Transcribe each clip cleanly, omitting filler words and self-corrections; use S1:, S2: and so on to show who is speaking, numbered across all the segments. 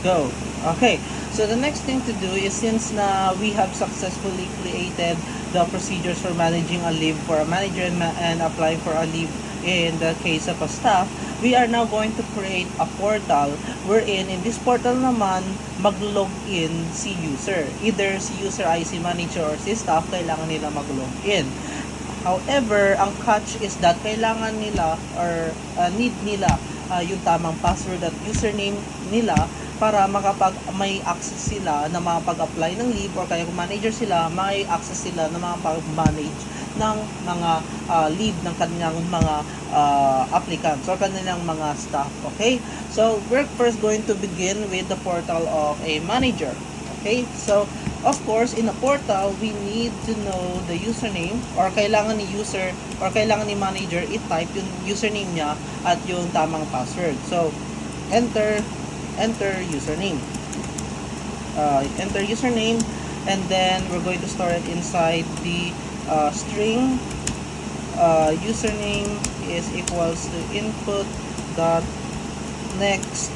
S1: go. Okay, so the next thing to do is, since na we have successfully created the procedures for managing a leave for a manager and applying for a leave in the case of a staff, we are now going to create a portal wherein in this portal naman mag-log in si user. Either si user ay si manager or si staff, kailangan nila mag-log in. However, ang catch is that kailangan nila or need nila yung tamang password at username nila para may access sila na makapag-apply ng leave, or kaya kung manager sila, may access sila na makapag-manage ng mga leave ng kanilang mga applicants or kanilang mga staff. Okay? So, we're first going to begin with the portal of a manager. Okay? So, of course, in a portal, we need to know the username, or kailangan ni user or kailangan ni manager i-type yung username niya at yung tamang password. So, enter username. Enter username, and then we're going to store it inside the string. Username is equals to input dot next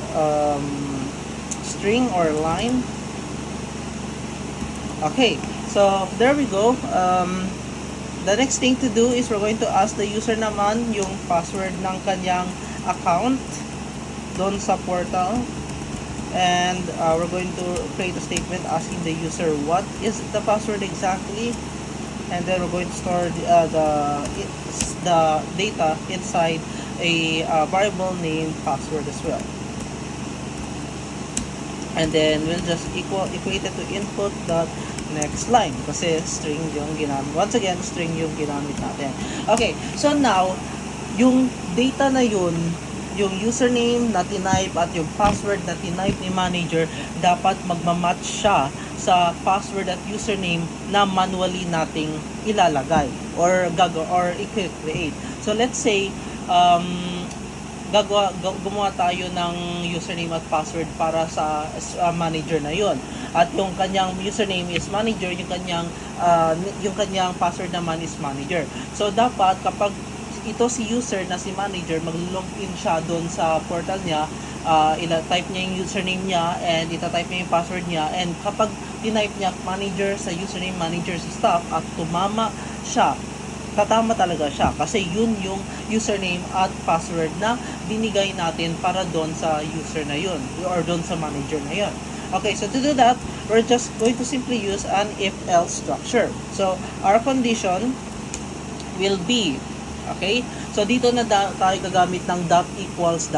S1: string or line. Okay, so there we go. The next thing to do is we're going to ask the user naman yung password ng kanyang account doon sa portal, and we're going to create a statement asking the user what is the password exactly, and then we're going to store the data inside a variable named password as well. And then we'll just equate it to input dot next line, kasi string yung ginamit. Once again, string yung ginamit natin. Okay, so now yung data na yun, yung username na tinype at yung password na tinype ni manager, dapat magmamatch siya sa password at username na manually nating ilalagay or i-create. So let's say gumawa tayo ng username at password para sa manager na yon, at yung kanyang username is manager, yung kanyang password naman is manager. So dapat kapag ito si user na si manager, mag-login siya doon sa portal niya, ila-type niya yung username niya and ita-type niya yung password niya, and kapag tinype niya manager sa username, manager sa staff, at tumama siya, tatama talaga siya kasi yun yung username at password na binigay natin para doon sa user na yun or doon sa manager na yun. Okay, so to do that, we're just going to simply use an if-else structure. So, our condition will be, okay, so dito na tayo gagamit ng .equals.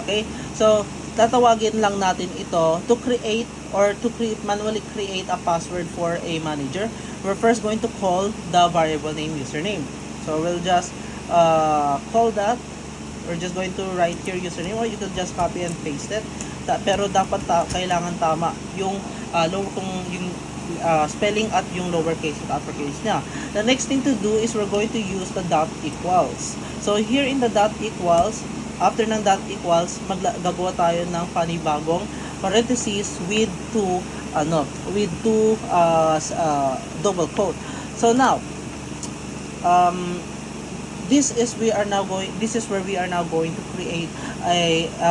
S1: Okay, so tatawagin lang natin ito to create or to manually create a password for a manager. We're first going to call the variable name username. So we'll just call that. We're just going to write here username, or you can just copy and paste it. Pero dapat kailangan tama yung spelling at yung lowercase at uppercase niya. The next thing to do is we're going to use the .equals. So here in the .equals, after ng .equals, gagawa tayo ng panibagong parentheses with two double quote. So now, this is where we are now going to create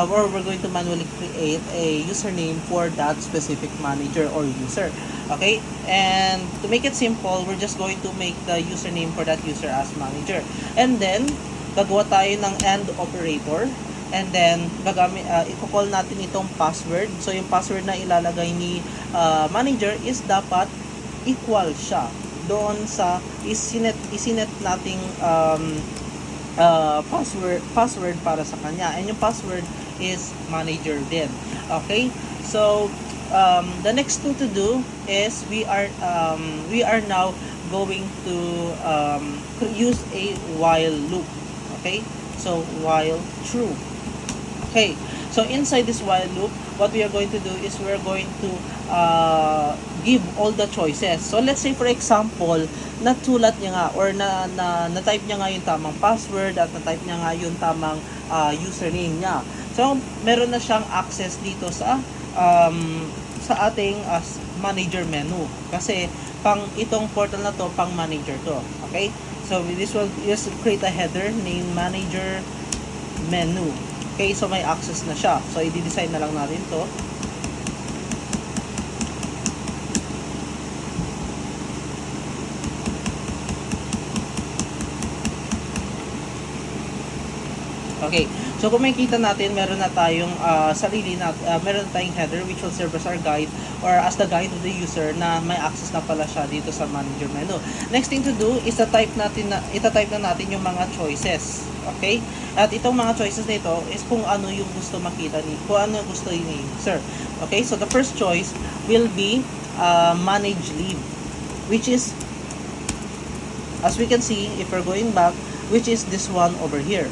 S1: we're going to manually create a username for that specific manager or user. Okay, and to make it simple, we're just going to make the username for that user as manager, and then gagawa tayo ng AND operator, and then i-call natin itong password. So yung password na ilalagay ni manager is dapat equal siya doon sa isinet nating password para sa kanya, and yung password is manager din. Okay, so the next thing to do is we are now going to use a while loop. Okay, so while true. Okay, so inside this while loop, what we are going to do is we're going to give all the choices. So let's say for example, natulat niya nga or na-type niya nga yung tamang password at na-type niya nga yung tamang username niya. So meron na siyang access dito sa ating manager menu, kasi itong portal na to pang manager to. Okay, so this will just create a header named manager menu. Okay, so may access na siya. So, i-design na lang natin to. Okay, so kung makikita natin, meron na tayong meron na tayong header which will serve as our guide or as the guide of the user na may access na pala siya dito sa manager menu. Next thing to do is ita-type na natin yung mga choices. Okay? At itong mga choices nito is kung ano yung gusto makita kung ano gusto ni user. Okay? So the first choice will be manage leave, which is, as we can see, if we're going back, which is this one over here,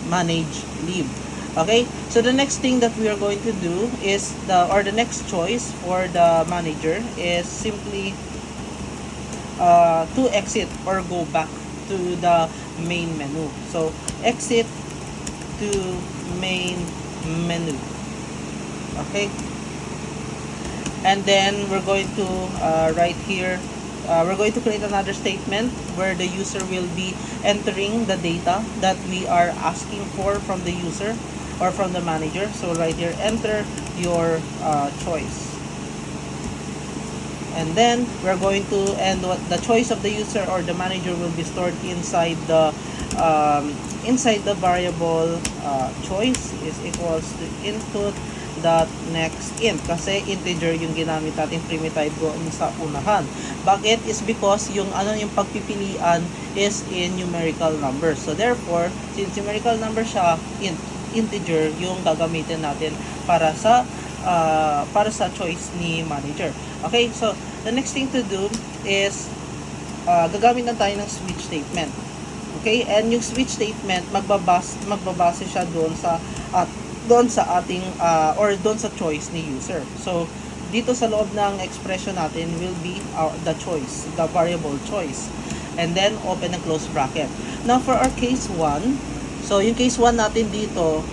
S1: manage leave. Okay, so the next thing that we are going to do is the next choice for the manager is simply to exit or go back to the main menu. So exit to main menu. Okay, and then we're going to right here, we're going to create another statement where the user will be entering the data that we are asking for from the user or from the manager. So right here, enter your choice. And then we're going to, and what the choice of the user or the manager will be stored inside the variable choice is equals to input dot next int, kasi integer yung ginamit natin primitive doon sa unahan. Bakit? Is because yung pagpipilian is in numerical number. So therefore, since numerical number siya, integer yung gagamitin natin para sa choice ni manager. Okay, so the next thing to do is gagamit na tayo ng switch statement. Okay, and yung switch statement magbabase siya doon sa ating or doon sa choice ni user. So dito sa loob ng expression natin will be the choice, the variable choice, and then open and close bracket. Now for our case 1, so yung case 1 natin dito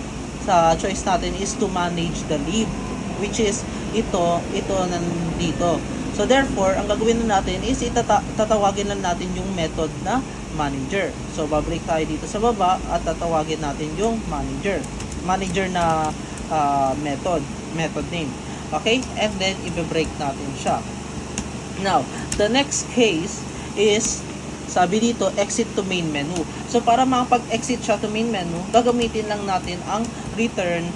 S1: sa choice natin is to manage the leave, which is ito nandito. So therefore, ang gagawin na natin is tatawagin lang natin yung method na manager. So babalik tayo dito sa baba at tatawagin natin yung manager na method name. Okay, and then i-break natin siya. Now the next case is, sabi dito, exit to main menu. So para makapag-exit siya to main menu, gagamitin lang natin ang return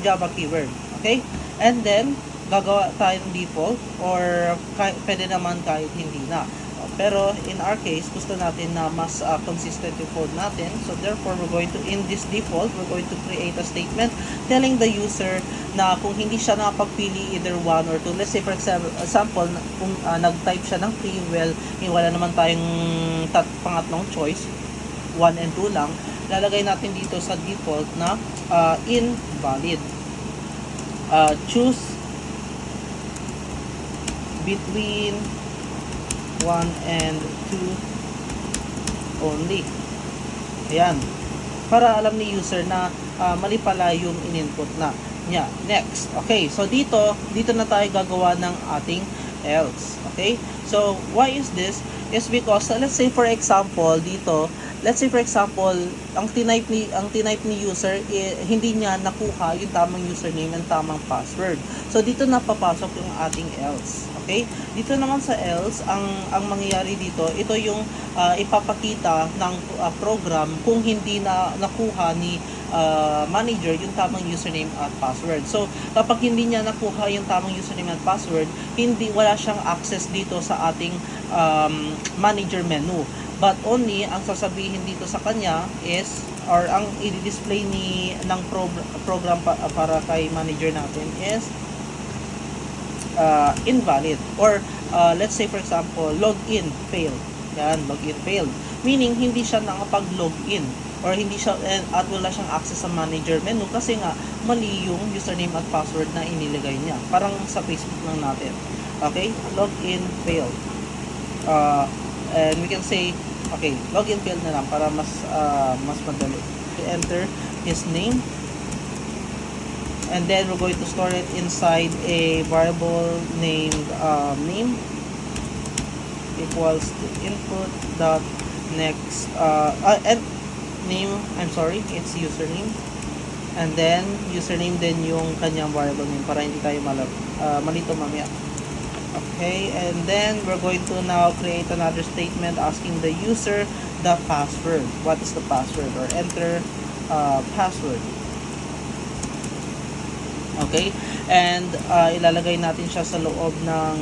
S1: Java keyword. Okay, and then gagawa tayo ng default, or pwede naman kahit hindi na. Pero in our case, gusto natin na mas consistent yung code natin. So therefore, we're going to, in this default, we're going to create a statement telling the user na kung hindi siya nakapagpili either 1 or 2. Let's say for example, kung nag-type siya ng 3, well, wala naman tayong pangatlong choice, 1 and 2 lang, lalagay natin dito sa default na invalid. Choose between 1 and 2 only. Ayan. Para alam ni user na mali pala yung in-input na niya. Next. Okay. So dito na tayo gagawa ng ating else. Okay? So why is this? Is because let's say for example dito, ang tinype ni user, hindi niya nakuha yung tamang username and tamang password. So dito na papasok yung ating else. Okay? Dito naman sa else, ang mangyayari dito, ito yung ipapakita ng program kung hindi na nakuha ni manager yung tamang username at password. So kapag hindi niya nakuha yung tamang username at password, wala siyang access dito sa ating manager menu. But only ang sasabihin dito sa kanya is, or ang i-display ng program para kay manager natin is invalid, or let's say for example, login failed. Yan, login failed. Meaning hindi siya nakapag-login, or hindi siya, at wala siyang access sa manager menu kasi nga mali yung username at password na inilagay niya. Parang sa Facebook lang natin. Okay? Login failed. And we can say, okay, login failed na lang para mas madali. Enter his name, and then we're going to store it inside a variable named name equals to input dot next and name, I'm sorry, it's username. And then, username din yung kanyang variable name para hindi tayo malito mamaya. Okay, and then we're going to now create another statement asking the user the password. What is the password? Or enter password. Okay, and ilalagay natin siya sa loob ng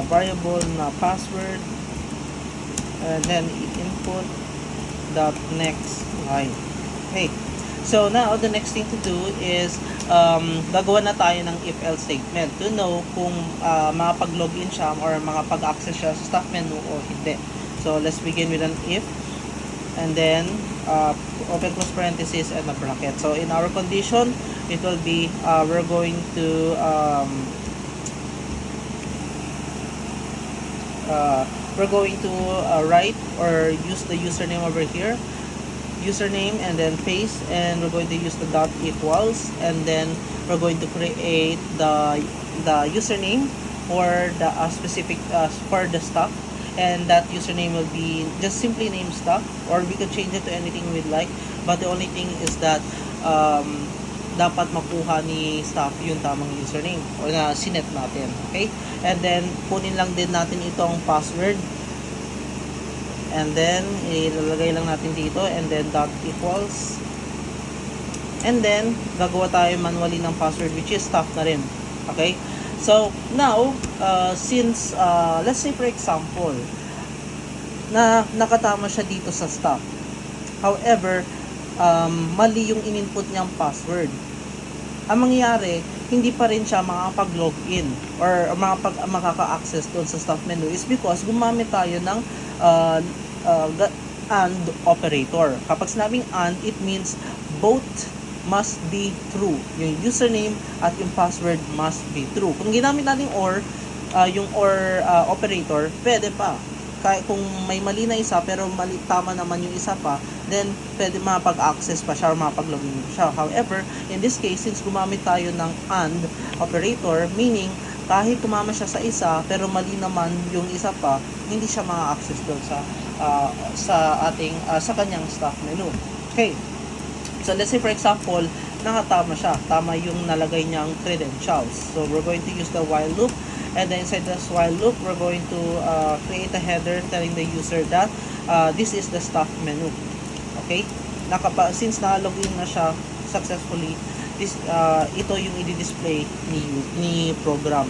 S1: variable na password. And then input dot next line. Okay. So now the next thing to do is gagawa na tayo ng if-else statement to know kung makapag-login siya or makapag-access siya sa staff menu o hindi. So let's begin with an if, and then open close parenthesis and a bracket. So in our condition, it will be we're going to write or use the username over here, username, and then paste, and we're going to use the dot equals, and then we're going to create the username or the specific for the stuff, and that username will be just simply name stuff, or we could change it to anything we'd like, but the only thing is that dapat makuha ni staff yung tamang username or na sinet natin. Okay, and then kunin lang din natin itong password, and then ilalagay lang natin dito, and then dot equals, and then gagawa tayo manually ng password which is staff na rin. Okay, so now since let's say for example na nakatama siya dito sa staff, however mali yung in-input niyang password, ang mangyayari hindi pa rin siya makakapag-login or makaka-access doon sa staff menu is because gumamit tayo ng and operator. Kapag sinabing and, it means both must be true. Yung username at yung password must be true. Kung ginamit natin or, yung or operator, pwede pa. Kaya kung may mali na isa pero tama naman yung isa pa, then pwede makapag-access pa siya or makapag-login siya. However, in this case, since gumamit tayo ng and operator, meaning kahit tumama siya sa isa pero mali naman yung isa pa, hindi siya maka-access doon sa kanyang staff menu. Okay, so let's say for example nakatama siya, tama yung nalagay niyang credentials, so we're going to use the while loop, and then inside this while loop we're going to create a header telling the user that this is the staff menu. Okay, since na-login na siya successfully, ito yung i-display ni program.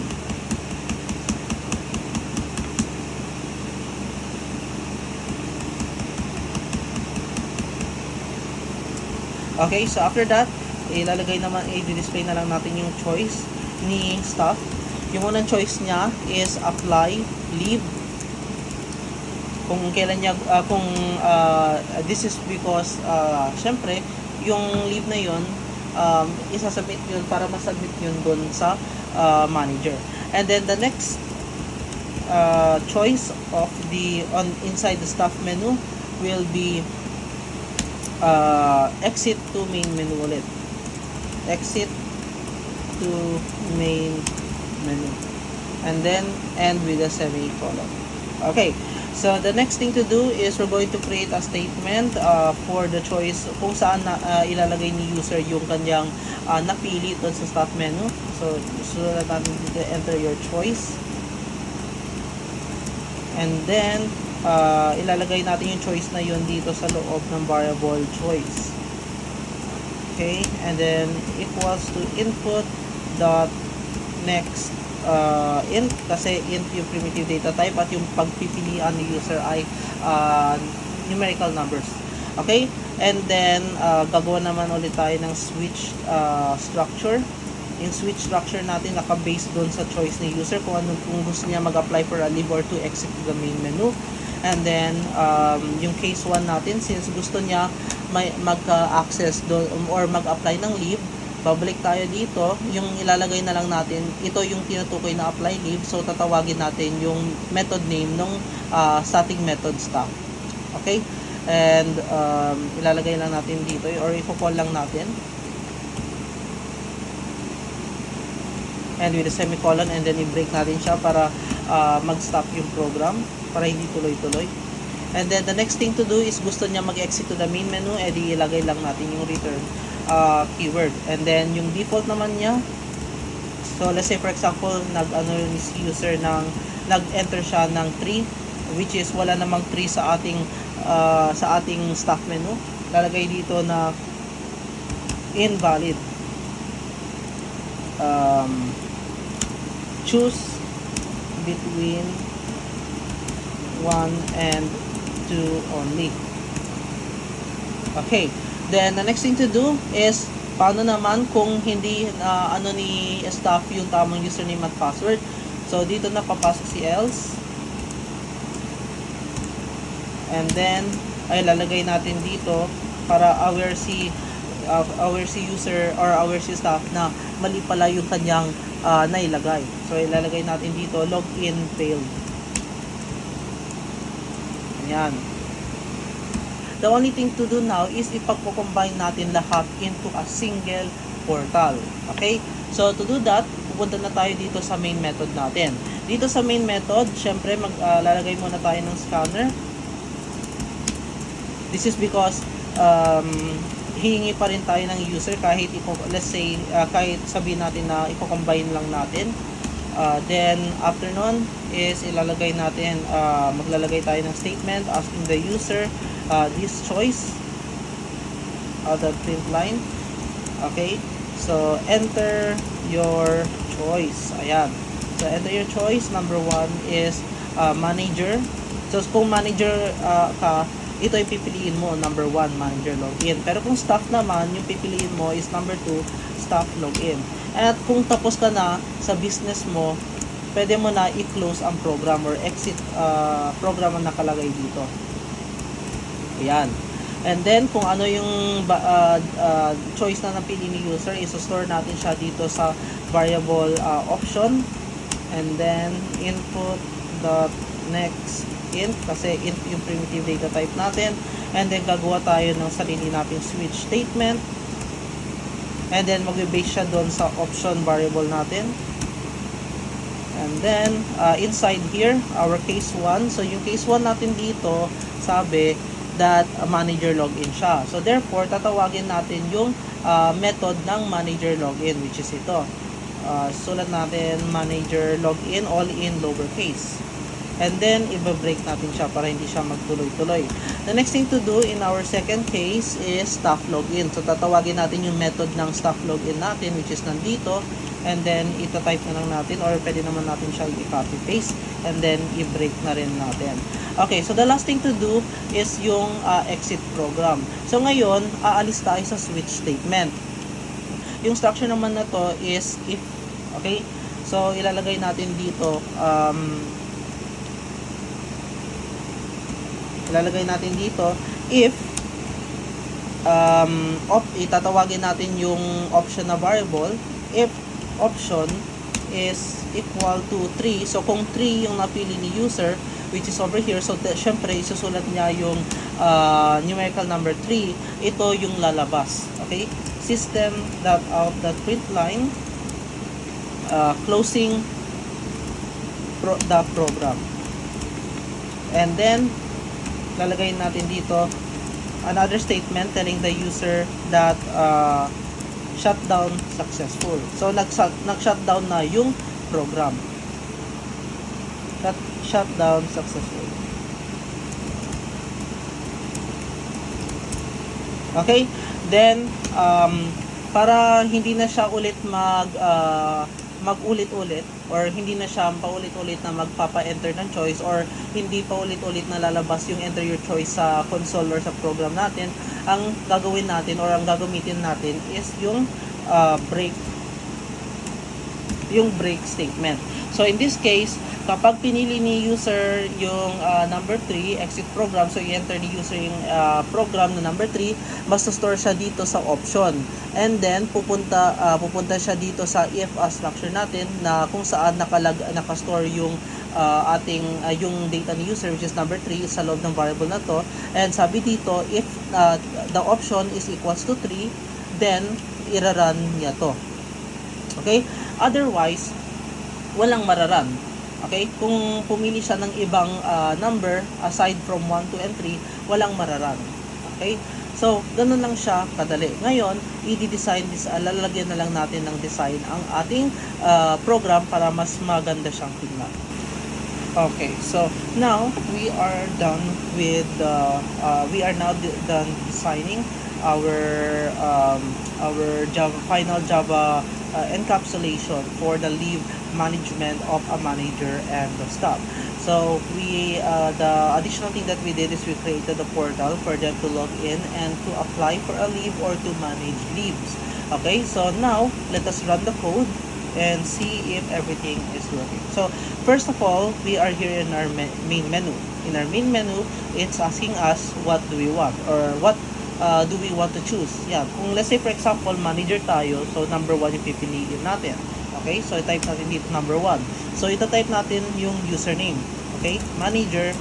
S1: Okay, so after that, ilalagay naman, i-display na lang natin yung choice ni staff. Yung unang choice niya is apply leave. Kung kailan niya, this is because, syempre, yung leave na yun, isasubmit yun para masubmit yun dun sa manager. And then the next choice of inside the staff menu will be exit to main menu ulit. Exit to main menu. And then end with a semicolon. Okay. So the next thing to do is we're going to create a statement for the choice kung saan ilalagay ni user yung kanyang napili doon sa staff menu. So sulat natin dito, enter your choice. And then ilalagay natin yung choice na yun dito sa loob ng variable choice. Okay, and then equals to input dot next int, kasi int yung primitive data type at yung pagpipilian ni user ay numerical numbers. Okay, and then gagawa naman ulit tayo ng switch structure. Yung switch structure natin naka-base doon sa choice ni user kung gusto niya mag-apply for a leave or to exit the main menu. And then yung case 1 natin, since gusto niya mag-access doon or mag-apply ng leave, babalik tayo dito, yung ilalagay na lang natin, ito yung tinutukoy na apply leave, so tatawagin natin yung method name ng static method staff. Okay, and ilalagay lang natin dito or i-call lang natin, and with a semicolon, and then i-break natin siya para mag-stop yung program para hindi tuloy-tuloy. And then the next thing to do is gusto niya mag-exit to the main menu, edi ilagay lang natin yung return keyword. And then yung default naman niya, so let's say for example, si user nag-enter siya ng 3, which is wala namang 3 sa ating staff menu. Lalagay dito na invalid. Choose between 1 and 2 only. Okay, then the next thing to do is paano naman kung hindi ni staff yung tamang username at password. So dito na papasok si else, and then ay lalagay natin dito para aware si user or aware si staff na mali pala yung kanyang nailagay. So ilalagay natin dito login failed. Yan. The only thing to do now is ipagko-combine natin lahat into a single portal. Okay? So to do that, pupunta na tayo dito sa main method natin. Dito sa main method, syempre lalagay muna tayo ng scanner. This is because hihingi pa rin tayo ng user kahit let's say kahit sabihin natin na i-combine lang natin. Then after nun is ilalagay natin, maglalagay tayo ng statement asking the user this choice, the print line. Okay, so enter your choice. Ayan, so enter your choice. Number 1 is manager. So kung manager ka, ito yung pipiliin mo, number 1 manager login. Pero kung staff naman, yung pipiliin mo is number 2 staff login. At kung tapos ka na sa business mo, pwede mo na i-close ang program or exit program ang nakalagay dito. Ayan. And then, kung ano yung choice na napili ni user, i-store natin siya dito sa variable option. And then, input dot next int, kasi int yung primitive data type natin. And then, gagawa tayo ng sarili nating switch statement. And then, mag-base siya doon sa option variable natin. And then, inside here, our case 1. So, yung case 1 natin dito, sabi that manager login siya. So, therefore, tatawagin natin yung method ng manager login, which is ito. Sulat natin manager login, all in lowercase. And then, i-break natin siya para hindi siya magtuloy-tuloy. The next thing to do in our second case is staff login. So, tatawagin natin yung method ng staff login natin, which is nandito. And then, ita-type na lang natin or pwede naman natin siya i-copy-paste. And then, i-break na rin natin. Okay, so the last thing to do is yung exit program. So, ngayon, aalis tayo sa switch statement. Yung structure naman na to is if. Okay? So, ilalagay natin dito if itatawagin natin yung option na variable if option is equal to 3. So kung 3 yung napili ni user, which is over here, so syempre isusulat niya yung numerical number 3, ito yung lalabas. Okay, system.out.println closing the program. And then lalagay natin dito another statement telling the user that shutdown successful. So nag-shutdown na yung program. Shutdown successful. Okay? Then para hindi na siya ulit mag-ulit-ulit or hindi na siya paulit-ulit na magpapa-enter ng choice or hindi pa ulit-ulit na lalabas yung enter your choice sa console or sa program natin, ang gagawin natin or ang gagamitin natin is yung break statement. So in this case, kapag pinili ni user yung number 3, exit program, so i-enter ni user yung program na number 3, basta store siya dito sa option. And then, pupunta siya dito sa if structure natin na kung saan nakastore yung yung data ni user, which is number 3, sa loob ng variable na to. And sabi dito, if the option is equals to 3, then ira-run niya to. Okay? Otherwise, walang mararan. Okay? Kung pumili siya ng ibang number aside from 1, 2, and 3, walang mararan. Okay? So, ganun lang siya kadali. Ngayon, lalagyan na lang natin ng design ang ating program para mas maganda siyang tingnan. Okay, so now we are done with done designing our final Java encapsulation for the leave management of a manager and the staff. So the additional thing that we did is we created a portal for them to log in and to apply for a leave or to manage leaves. Okay, so now let us run the code and see if everything is working. So first of all, we are here in our main menu. In our main menu, it's asking us what do we want or what do we want to choose. Yeah, kung let's say for example, manager tayo, so number 1 yung pipiliin natin. Okay, so i-type natin dito number 1. So ita-type natin yung username. Okay, manager.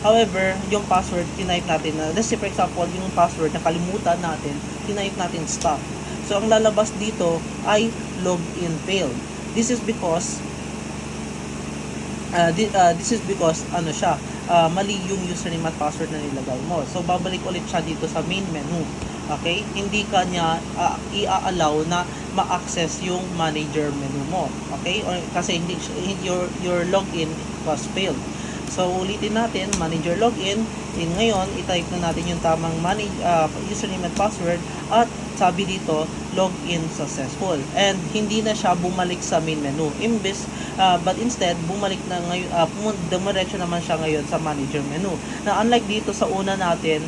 S1: However, yung password, tinype natin na, let's say for example, yung password nakalimutan natin, tinype natin staff. So, ang lalabas dito ay login failed. This is because ano siya, mali yung username at password na nilagay mo. So, babalik ulit siya dito sa main menu. Okay? Hindi ka niya i-allow na ma-access yung manager menu mo. Okay? Or, kasi your login was failed. So, ulitin natin, manager login. Ngayon, i-type na natin yung tamang username at password at sabi dito, login successful. And hindi na siya bumalik sa main menu. But instead, bumalik na ngayon, dumiretso naman siya ngayon sa manager menu. Na unlike dito sa una natin,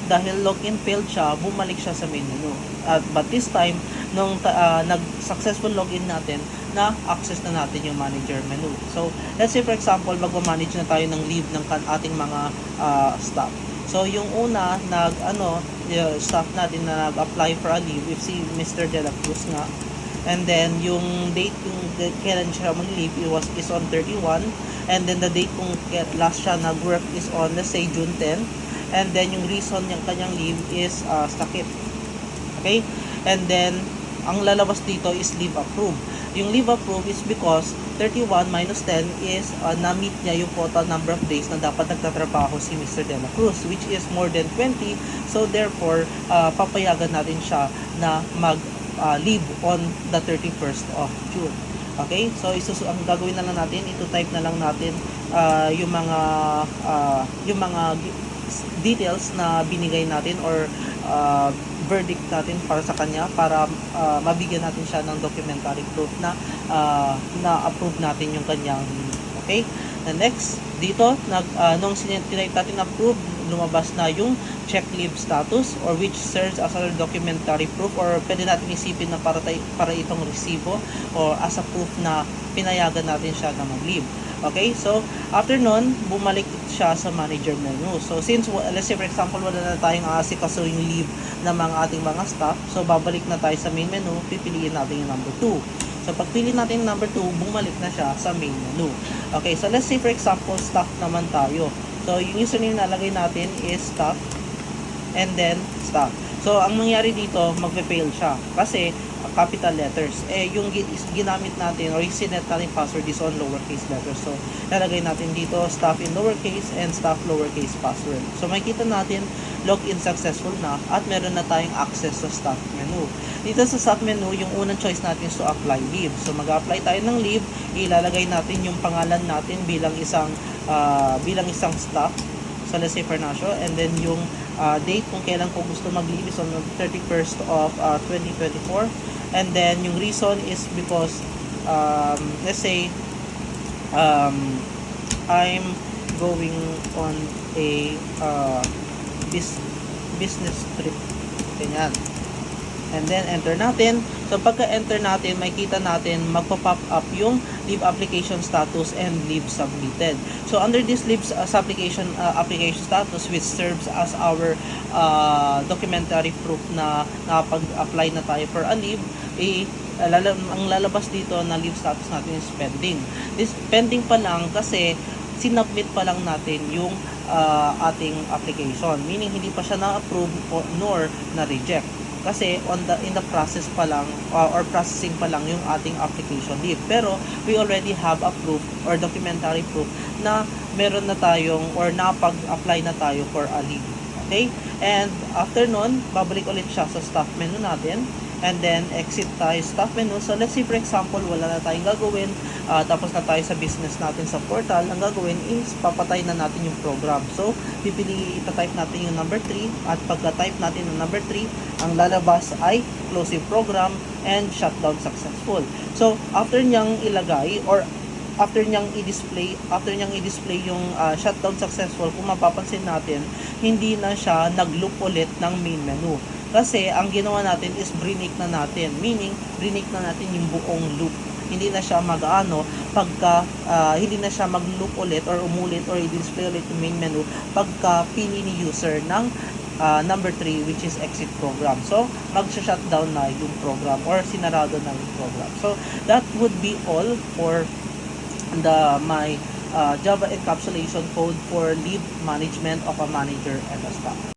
S1: dahil login failed siya, bumalik siya sa main menu. But this time, nung nag-successful login natin, na-access na natin yung manager menu. So, let's say for example, magmamanage na tayo ng leave ng ating mga staff. So, yung una, staff natin na nag-apply for a leave, if si Mr. De La Cruz nga, and then yung date kung kailan siya mag-leave is on 31, and then the date kung last siya nag-work is on, let's say, June 10, and then yung reason ng kanyang leave is sakit. Okay? And then, ang lalabas dito is leave approved. Yung leave approved is because 31 minus 10 is na-meet niya yung total number of days na dapat nagtatrabaho si Mr. De La Cruz, which is more than 20. So therefore, papayagan natin siya na mag-leave on the 31st of June. Okay? So ang gagawin na lang natin, ito-type na lang natin yung mga details na binigay natin or verdict natin para sa kanya para mabigyan natin siya ng documentary proof na na-approve natin yung kanyang leave. Okay? The next, dito, nung tinype natin approve, lumabas na yung check leave status or which serves as a documentary proof or pwede natin isipin na para itong resibo or as a proof na pinayagan natin siya na mag-leave. Okay, so after nun, bumalik siya sa manager menu. So since, let's say for example, wala na tayong asikaso yung leave ng ating mga staff, so babalik na tayo sa main menu, pipiliin natin yung number 2. So pagpili natin yung number 2, bumalik na siya sa main menu. Okay, so let's say for example, staff naman tayo. So yung username na nalagay natin is staff and then staff. So ang mangyari dito, magpe-fail siya kasi capital letters. Yung ginamit natin or yung sinet natin password is on lowercase letters. So, lalagay natin dito staff in lowercase and staff lowercase password. So, makikita natin login successful na at meron na tayong access sa staff menu. Dito sa staff menu, yung unang choice natin is to apply leave. So, mag-apply tayo ng leave, ilalagay natin yung pangalan natin bilang isang staff. So, let's say Fernasio, and then yung date kung kailan ko gusto mag-leave is on the 31st of 2024. And then, yung reason is because, let's say, I'm going on a business trip. Ganyan. And then, enter natin. So, pagka-enter natin, makikita natin, magpa-pop up yung leave application status and leave submitted. So, under this leave application status, which serves as our documentary proof na nakapag-apply na tayo for a leave, ang lalabas dito na leave status natin is pending. This pending pa lang kasi sinubmit pa lang natin yung ating application. Meaning, hindi pa siya na-approve nor na-reject. kasi in the process pa lang or processing pa lang yung ating application leave. Pero we already have a proof or documentary proof na meron na tayong or napag-apply na tayo for a leave. Okay? And after nun, babalik ulit siya sa staff menu natin. And then, exit tayo staff menu. So, let's say for example, wala na tayong gagawin. Tapos na tayo sa business natin sa portal. Ang gagawin is, papatay na natin yung program. So, ipatype natin yung number 3. At pagka-type natin yung number 3, ang lalabas ay closing program and shutdown successful. So, after niyang ilagay or after niyang i-display yung shutdown successful, kung mapapansin natin, hindi na siya nag-loop ulit ng main menu. Kasi ang ginawa natin is break na natin, meaning break na natin yung buong loop. Hindi na siya hindi na siya mag-loop ulit or umulit or i-display ulit yung main menu pagka pili ni user ng number 3, which is exit program. So, mag-shutdown na yung program or sinarado na yung program. So, that would be all for my Java encapsulation code for leave management of a manager and a staff.